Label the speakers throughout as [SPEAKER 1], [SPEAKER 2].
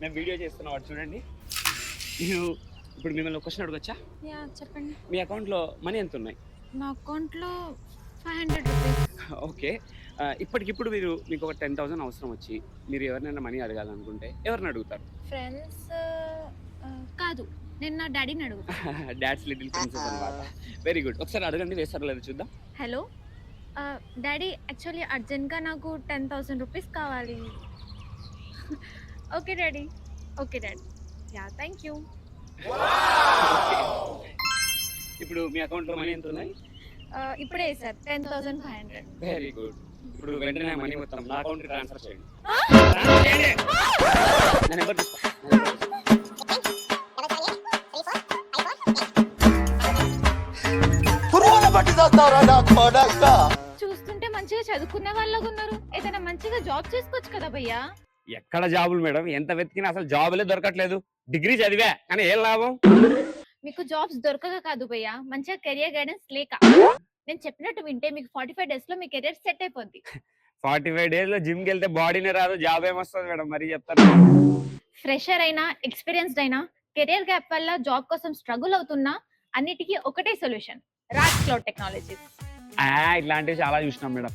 [SPEAKER 1] మేము వీడియో చేస్తున్నవాడు చూడండి. నేను ఇప్పుడు మిమ్మల్ని ఒక క్వశ్చన్ అడగొచ్చా?
[SPEAKER 2] చెప్పండి.
[SPEAKER 1] మీ అకౌంట్లో మనీ ఎంత ఉన్నాయి?
[SPEAKER 2] నా అకౌంట్‌లో 500 రూపీస్.
[SPEAKER 1] ఓకే. ఇప్పటికిప్పుడు మీకు ఒక 10,000 అవసరం వచ్చి మీరు ఎవరినైనా మనీ అడగాలనుకుంటే ఎవరిని అడుగుతారు?
[SPEAKER 2] ఫ్రెండ్స్ కాదు. నేను నా డ్యాడీని అడుగుతా.
[SPEAKER 1] డాడ్స్ లిటిల్ ప్రిన్సెస్ అన్నమాట. Very good. ఒకసారి అడగండి, వేస్తారో లేదో చూద్దాం.
[SPEAKER 2] హలో డ్యాడీ, యాక్చువల్లీ అర్జెంట్‌గా నాకు 10,000 రూపీస్ కావాలి. Okay daddy. Okay daddy. Thank you.
[SPEAKER 1] ఇప్పుడు మీ అకౌంట్లో మనీ ఎంత ఉన్నాయి?
[SPEAKER 2] ఇప్పుడే సార్ 10,500.
[SPEAKER 1] Very good. ఇప్పుడు వెంటనే మనీ మొత్తం నా అకౌంట్‌కి ట్రాన్స్ఫర్ చేయండి. నా నెంబర్ తీసుకో.
[SPEAKER 2] చూస్తుంటే మంచిగా చదువుకునే వాళ్ళగా ఉన్నారు. ఏదైనా మంచిగా జాబ్ చేసుకోవచ్చు కదా భయ్యా.
[SPEAKER 1] ఎక్కడ జాబులు మేడం? ఎంత వెతికినా అసలు జాబులే దొరకట్లేదు. డిగ్రీ చదివా కానీ ఏం లాభం?
[SPEAKER 2] మీకు జాబ్స్ దొరకక కాదు భయ్యా, మంచిగా కెరియర్ గైడెన్స్ లేక. నేను చెప్పినట్టు వింటే మీకు 45 డేస్ లో మీ కెరియర్ సెట్ అయిపోద్ది.
[SPEAKER 1] 45 డేస్ లో జిమ్ కి వెళ్తే బాడీనే రాదు, జాబ్ ఏమొస్తుంది మేడం? మరి చెప్తాను.
[SPEAKER 2] ఫ్రెషర్ అయినా ఎక్స్పీరియన్స్డ్ అయినా కెరియర్ గ్యాప్ వల్ల జాబ్ కోసం స్ట్రగుల్ అవుతున్నా అన్నిటికీ ఒకటే సొల్యూషన్, రాజ్ క్లౌడ్ టెక్నాలజీస్.
[SPEAKER 1] ఇట్లాంటివి చాలా చూసినాం మేడం.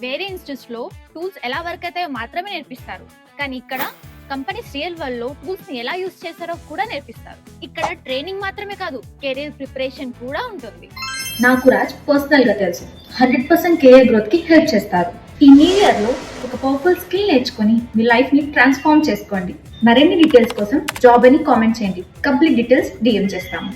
[SPEAKER 2] వేరే ఇన్స్టిట్యూట్స్ లో టూల్స్ ఎలా వర్క్ అవుతాయో మాత్రమే నేర్పిస్తారు, కానీ ఇక్కడ కంపెనీస్ రియల్ వరల్డ్ లో టూల్స్ ని ఎలా యూజ్ చేస్తారో కూడా నేర్పిస్తారు. ఇక్కడ ట్రైనింగ్ మాత్రమే కాదు, కెరీర్ ప్రిపరేషన్ కూడా ఉంటుంది.
[SPEAKER 3] నాకు రాజ్ పర్సనల్ గా తెలుసు. 100% కెరియర్ గ్రోత్ కి హెల్ప్ చేస్తారు. ఈ న్యూ ఇయర్ లో ఒక పవర్ఫుల్ స్కిల్ నేర్చుకుని మీ లైఫ్ ని ట్రాన్స్ఫార్మ్ చేసుకోండి. మరిన్ని డీటెయిల్స్ కోసం జాబ్ అని కామెంట్ చేయండి. కంప్లీట్ డీటెయిల్స్ DM చేస్తాము.